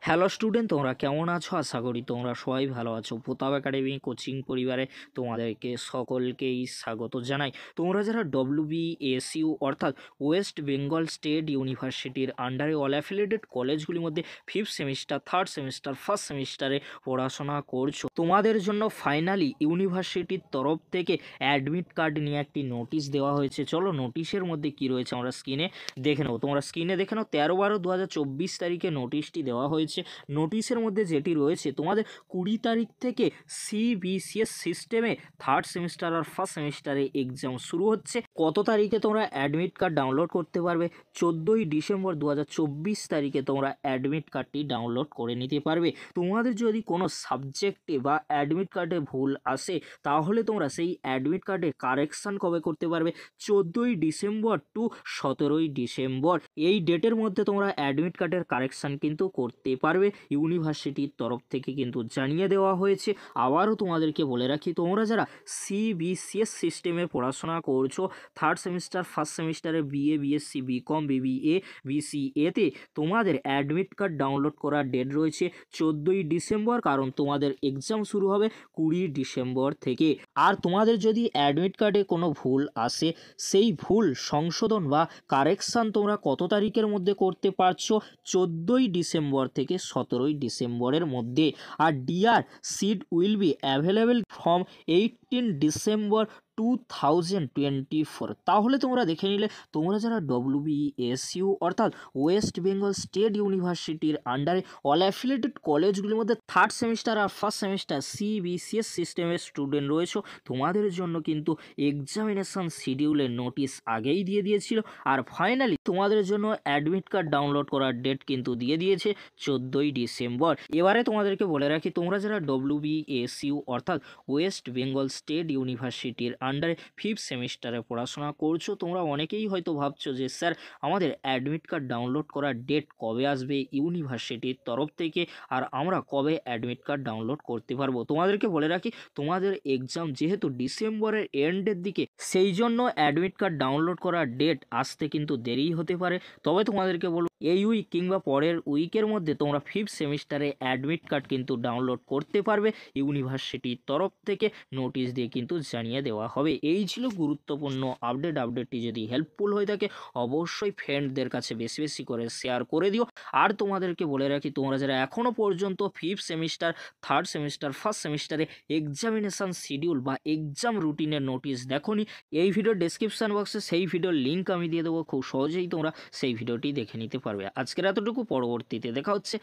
Hello student, তোমরা কেমন আছো? আশা করি তোমরা সবাই ভালো আছো। প্রতাপ একাডেমি কোচিং পরিবারে তোমাদেরকে সকলকেই স্বাগত জানাই। তোমরা যারা WBSU অর্থাৎ ওয়েস্ট বেঙ্গল স্টেট ইউনিভার্সিটির আন্ডারে অল অ্যাফিলিয়েটেড কলেজগুলির মধ্যে fifth semester, third semester, first সেমিস্টারে পড়াশোনা করছো, তোমাদের জন্য ফাইনালি ইউনিভার্সিটির তরফ থেকে অ্যাডমিট কার্ড নিয়ে একটি নোটিশ দেওয়া হয়েছে। চলো নোটিশের মধ্যে কি রয়েছে আমরা স্ক্রিনে দেখে নেবো। তোমরা স্ক্রিনে দেখে নাও 13/12/2024 তারিখে নোটিশটি দেওয়া হয়েছে। নোটিশের মধ্যে যেটি রয়েছে, তোমাদের 20 তারিখ থেকে CBCS সিস্টেমে থার্ড সেমিস্টার আর ফার্স্ট সেমিস্টারে এক্সাম শুরু হচ্ছে। কত তারিখে তোমরা অ্যাডমিট কার্ড ডাউনলোড করতে পারবে? 14ই ডিসেম্বর 2024 তারিখে তোমরা অ্যাডমিট কার্ডটি ডাউনলোড করে নিতে পারবে। তোমাদের যদি কোনো সাবজেক্টে বা অ্যাডমিট কার্ডে ভুল আসে, তাহলে তোমরা সেই অ্যাডমিট কার্ডে কারেকশান কবে করতে পারবে? 14ই ডিসেম্বর টু 17ই ডিসেম্বর, এই ডেটের মধ্যে তোমরা অ্যাডমিট কার্ডের কারেকশান কিন্তু করতে পারবে। ইউনিভার্সিটির তরফ থেকে কিন্তু জানিয়ে দেওয়া হয়েছে। আবারও তোমাদেরকে বলে রাখি, তোমরা যারা CBCS সিস্টেমে পড়াশোনা করছো, থার্ড সেমিস্টার, ফার্স্ট সেমিস্টারে BA, BSc, BCom, BBA, BCAতে তোমাদের অ্যাডমিট কার্ড ডাউনলোড করার ডেট রয়েছে 14ই ডিসেম্বর, কারণ তোমাদের এক্সাম শুরু হবে 20 ডিসেম্বর থেকে। আর তোমাদের যদি অ্যাডমিট কার্ডে কোনো ভুল আসে, সেই ভুল সংশোধন বা কারেকশান তোমরা কত তারিখের মধ্যে করতে পারছো? 14ই ডিসেম্বর থেকে 17ই ডিসেম্বরের মধ্যে। আর DR sheet will be available from 18 December 2024। তাহলে তোমরা দেখে নিলে, তোমরা যারা WBSU অর্থাৎ ওয়েস্ট বেঙ্গল স্টেট ইউনিভার্সিটির আন্ডারে অল অ্যাফিলিয়েটেড কলেজগুলির মধ্যে থার্ড সেমিস্টার আর ফার্স্ট সেমিস্টার CBCS সিস্টেমের স্টুডেন্ট রয়েছে, তোমাদের জন্য কিন্তু এক্সামিনেশন শিডিউলের নোটিশ আগেই দিয়ে দিয়েছিল। আর ফাইনালি তোমাদের জন্য অ্যাডমিট কার্ড ডাউনলোড করার ডেট কিন্তু দিয়ে দিয়েছে 14ই ডিসেম্বর। এবারে তোমাদেরকে বলে রাখি, তোমরা যারা WBSU অর্থাৎ ওয়েস্ট বেঙ্গল স্টেট ইউনিভার্সিটির আন্ডারে ফিফথ সেমিস্টারে পড়াশোনা করছো, তোমরা অনেকেই হয়তো ভাবছো যে স্যার, আমাদের অ্যাডমিট কার্ড ডাউনলোড করার ডেট কবে আসবে ইউনিভার্সিটির তরফ থেকে, আর আমরা কবে অ্যাডমিট কার্ড ডাউনলোড করতে পারবো? তোমাদেরকে বলে রাখি, তোমাদের এক্সাম যেহেতু ডিসেম্বরের এন্ডের দিকে, সেই জন্য অ্যাডমিট কার্ড ডাউনলোড করার ডেট আসতে কিন্তু দেরি হতে পারে। তবে তোমাদেরকে বলবো, এই উইক কিংবা পরের উইকের মধ্যে তোমরা ফিফথ সেমিস্টারে অ্যাডমিট কার্ড কিন্তু ডাউনলোড করতে পারবে। ইউনিভার্সিটির তরফ থেকে নোটিশ দিয়ে কিন্তু জানিয়ে দেওয়া হবে। এই ছিল গুরুত্বপূর্ণ আপডেটটি যদি হেল্পফুল হয়ে থাকে, অবশ্যই ফ্রেন্ডদের কাছে বেশি বেশি করে শেয়ার করে দিও। আর তোমাদেরকে বলে রাখি, তোমরা যারা এখনও পর্যন্ত fifth semester, third semester, first সেমিস্টারে এক্সামিনেশান শিডিউল বা এক্সাম রুটিনের নোটিশ দেখোনি, এই ভিডিওর ডেসক্রিপশন বক্সে সেই ভিডিওর লিঙ্ক আমি দিয়ে দেবো। খুব সহজেই তোমরা সেই ভিডিওটি দেখে নিতে পারবে। আজকের এতটুকু, পরবর্তীতে দেখা হচ্ছে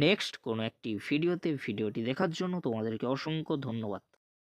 নেক্সট কোনো একটি ভিডিওতে। ভিডিওটি দেখার জন্য তোমাদেরকে অসংখ্য ধন্যবাদ।